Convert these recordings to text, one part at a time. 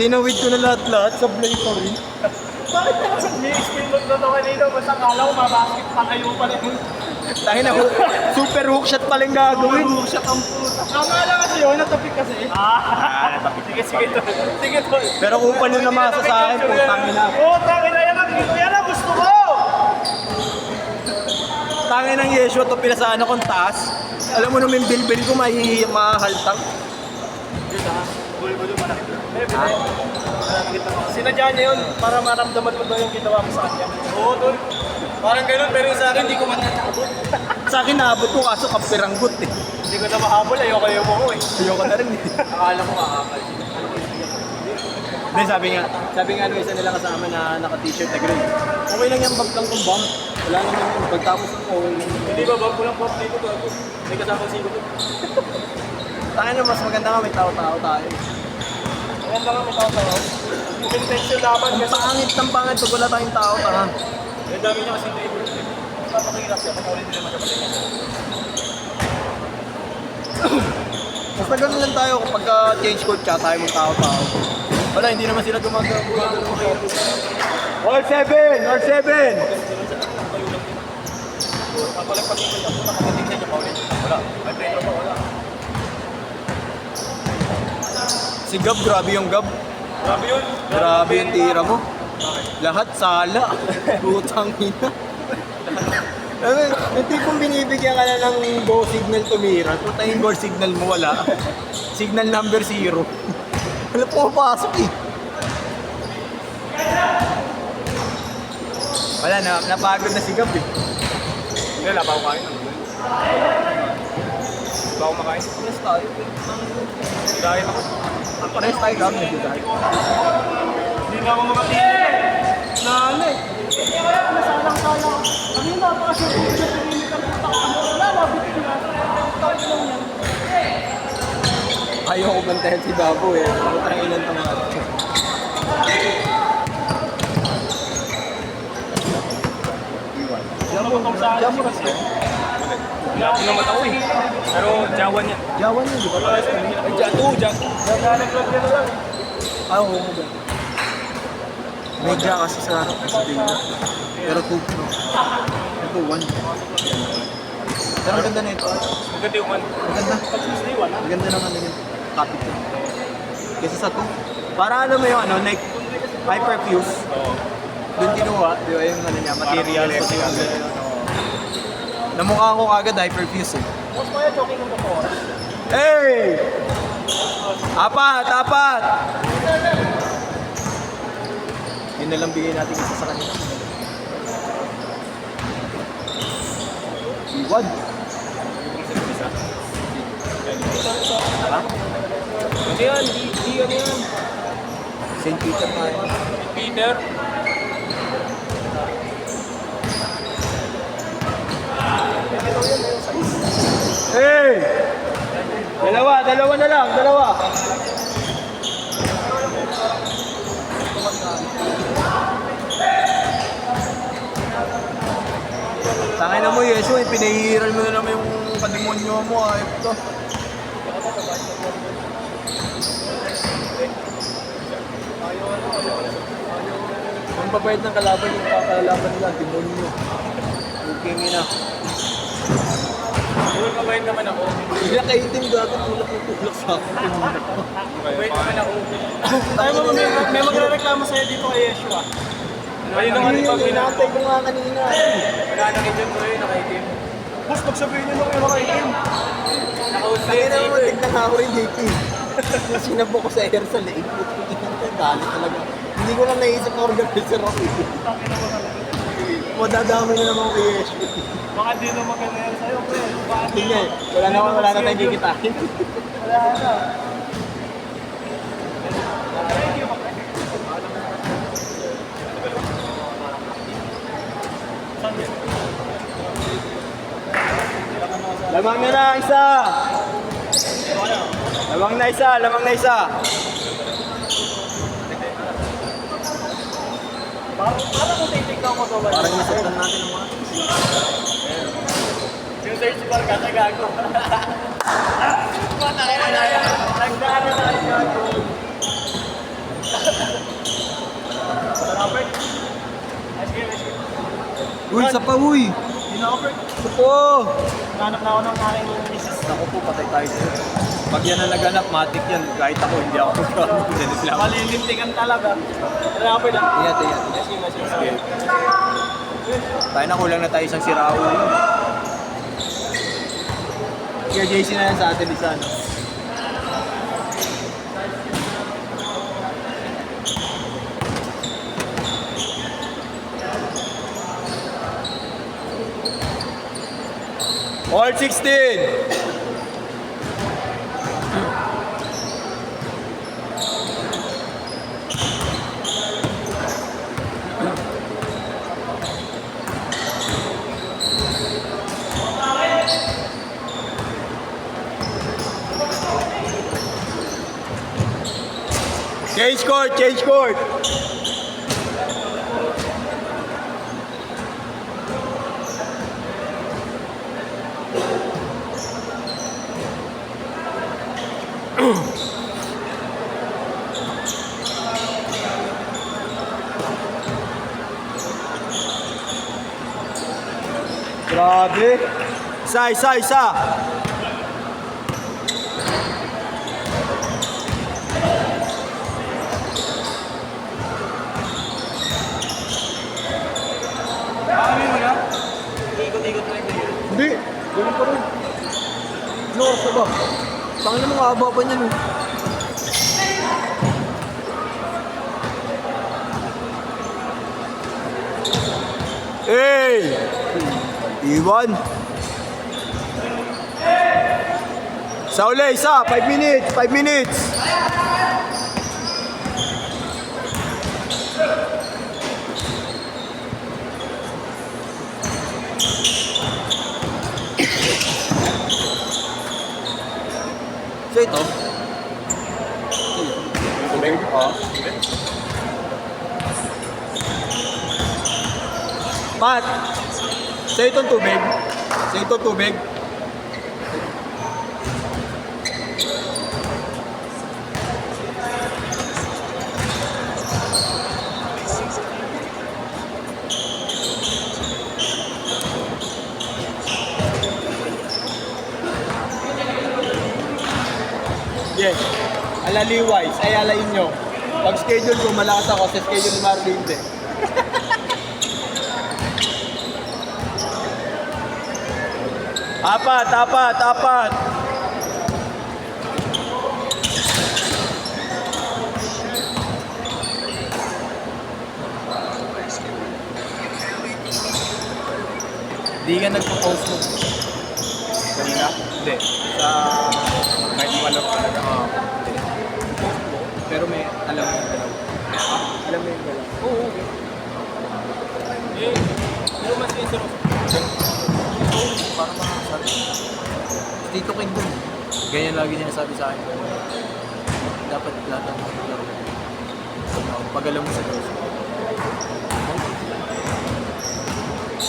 Tinawid ko na lahat-lahat, sablay pa rin. Bakit naman may spin load na ito kanina? Basta kala ko mabasket pa kayo pa rin. Tangin na, super hook shot pa rin gagawin. Hook shot ang puta. Tama lang kasi yun, natapik kasi. Natapik. Sige, tol. Sige, tol. Pero kung pa nung namasa sa akin, putang ina. Tangin na yan. Yan ang gusto ko. Tangin ng Yeshua, ito pinasaan akong taas. Alam mo naman yung bilbil ko, mahaltang. Sinadya niya yun para maramdaman mo ba yung ginawa mo sa kanya. Oo, tol. Parang ganun, pero yung sa akin, hindi ko matataabot. Sa akin naabot ko kaso kapiranggot eh. Hindi ko na mahabol, ayoko mo eh. Ayoko na rin eh. Akala ko makakal. Then sabi nga nung isa nila kasama na naka-t-shirt na green. Okay lang yung bag lang kung bump. Wala naman yun. Pagtapos ng okay lang. Hindi ba, bag ko lang pop dito bago. May kasama sigo ko. Tangin na mas maganda nga may tao-tao tayo. Ayan lang ang may tao-tao. Yung intention naman Ang kasi. pangit ng pangit pag wala tayong tao-tao. Ang dami niya kasi table. Papakirap siya pag ulit nila magkapatid niya. Basta ganun lang tayo kapag change code siya tayo mong tao-tao. Wala, hindi naman sila gumagano. All 7! All 7! Pagkulang pag-ikot ako nakapatig sa inyo pa ulit. Wala. May preno pa, wala. Si Gab, grabe yung Gab. Grabe yun. Grabe yung tira mo. Lahat sala. Putang ina. Yung tipong binibigyan ka na ng go signal tumira. Puta yung go signal mo wala. Signal number 0. Wala pumapasok eh. Wala na, napagod na si Gab eh. Hindi, wala pa ako kain. Wala pa ako makain. Pares tayo. Dahil ako. Pares tayo Gab na siya. Hindi na ako makatingin. Nana eh. Nasalang-salang. Ano yung napakasya ko sa pinili ka puta ka? Wala, mabitin na. Tawag lang yan. Ayaw ko bantayan si Babo eh. Putang ilan ito mga. Diyan mo kasi. Wala ko naman ako eh. Pero Jawan yan. Jawan yun, di ba? Ay, Jato. Naglalaglag yan lang. Oo mo ba? Medya kasi sa Dina. Pero 2 pro. Ito 1. Pero ang ganda na ito. Maganda yung one. Maganda. Ang ganda naman na yun. Copy ko. Kasi sa 2. Para alam mo yung ano, like hyperfuse. Oo. Doon kinuha, di ba yung ano niya, material. Parang So, namukha ko kagad hyperfuse eh. Mas kaya joking ng totoo. Hey! Apat! Apat! Yun na lang bigay natin isa sa kanila. Iwan. Ha? Ano yan? Di ano yan? St. Peter tayo. Peter. Hey! Dalawa na lang, dalawa. Tangay na mo, Yeso, pinahihiral mo na naman yung kademonyo mo, ayop to. Ang babayad ng kalaban yung kakalaban nila, demonyo. Okay na. Doon mabait naman ako. Ilang kaitim gago, tulak sa akin. Mabait naman ako. Tayo mo, may magre-reklamo sa'yo dito kay Yeshua. Ayun ang ating pag-inatay. Hinatay ko nga kanina. Nananakit yun ko yun, nakaitim. Boss, pagsabihin nyo lang yung nakaitim. Nakausay Kaya sa naman, ito eh. tignan ako rin dito. Sinabo ko sa air sa leeg. Dali talaga. Hindi ko lang naisip na organizer ako. Madadamay na naman kay Yesh. Baka di na maganda yan sa'yo, pre. Baka di Hindi, wala na tayong kikitain. Wala na. Lamang na isa! Lamang na isa! Parang kung titignan ko to ba? Parang nasaktan natin ang mga. Yung search bar ka, gago. Nagdaan na tayo gago. Isa pa, uy. Hindi na ako, Bert. Ito po. Nanap na ako ng aking misis. Ako po, patay tayo sa'yo. Pag yan ang naganap, matik yan. Kahit ako, hindi ako ganit lang. Malilintikan talaga. Ano ako, Bert? Ingat, ingat. Sige. Tayo na, kulang na tayo isang sirao. Kaya JC na yan sa atin isa, no? All 16! Change court, change court. Grabe. Isa, isa, isa. Hindi. Ganun pa rin. Ano oras na ba? Tangin na mga haba pa niyan eh. Hey! Iwan. Sa uli, isa. 5 minutes. 5 minutes. So ito. Tubig? Oo. Pat, sa itong tubig. Sa itong tubig. Yes. Alaliwise, ay alayin nyo. Pag schedule ko, malakas ako sa schedule ni Marvin din. Apat, apat, apat. Di ka nagpo-post mo. Kanina? Hindi. Sa... kahit malap talaga. Hindi. Pero may alam mo yung galaw. Alam mo yung galaw. Oo. Eh, pero mas yung sarap. Para makakasari. Tito King dun. Ganyan lagi sinasabi sa akin. Dapat lahat ang maglaro. Pag alam mo sa Diyos.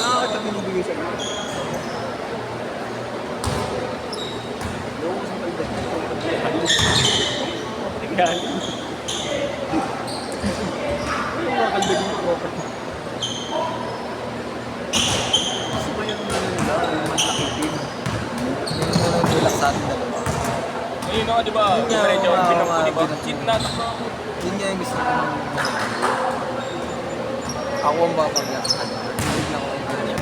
Nakakita binibigay sa iyo. Yung sa pagdating. Tingnan. Yung mga kalbagin ko. Kasi ba yung nila? Yung masakitin. Yung tulak sa ating dalawa. Ayun ako, di ba? Diretso, pinampo, di ba? Cheat na ako. Yun nga yung gusto ko ng... Ako ang babag na. Hindi lang ako yung ganyan.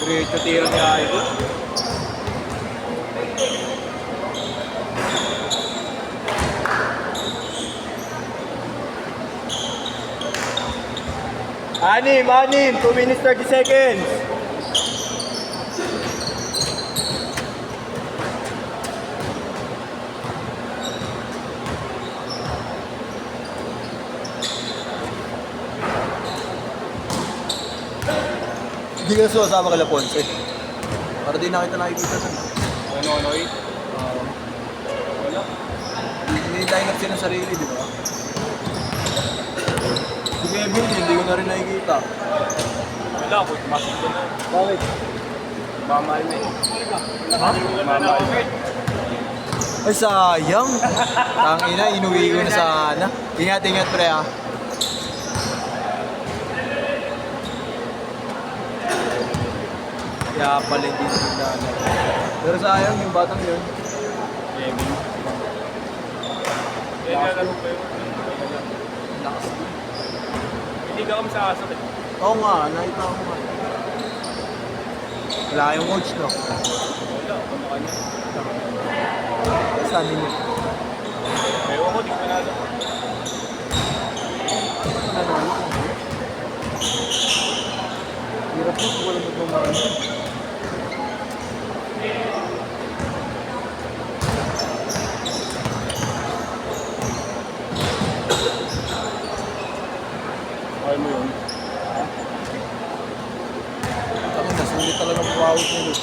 Diretso tira ni Ayo. Anim, 2 minutes 30 seconds. Hindi ka sumasama kala Ponce. Para di nakita nakikita na. Ano, eh? Wala. Hindi line up siya ng sarili, di ba? Si Kevin, hindi ko na rin nakikita. Wala ako, masok ko na. Bakit? Mamahal na eh. Ha? Mamahal. Ay, sayang. Tangina, inuwi ko na sana. Ingat, ingat, pre, ah. Kaya pala hindi sila. Pero sayang yung batang yun. Kaya nalaro ko yun. Lakas. Hindi ka kami sa aso eh. Oo nga, nakita ko nga. Wala yung coach, no? Wala, kumaka niya. Sabi niya. Ewan ko, di ko panalo. Hirap po, wala magmamahal. Kaya mo yun. Ako, nasulit talaga ang pawis nila.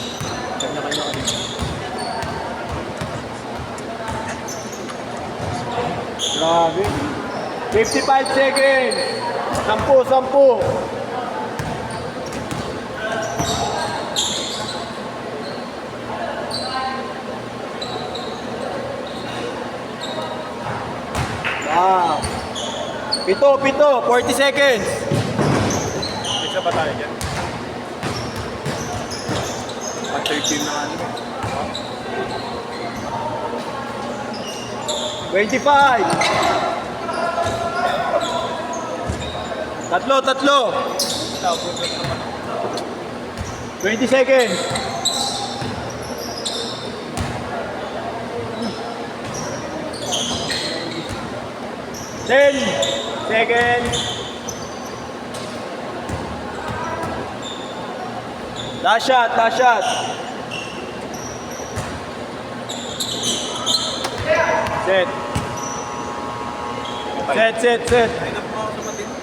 Kanya-kanya ka dito. Grabe. 55 seconds. 10. Ah. 7, 40 seconds. Isa pa tayo dyan. At 13 na ano. 25. Tatlo. 20 seconds. 10 seconds. Last shot. Set. Set.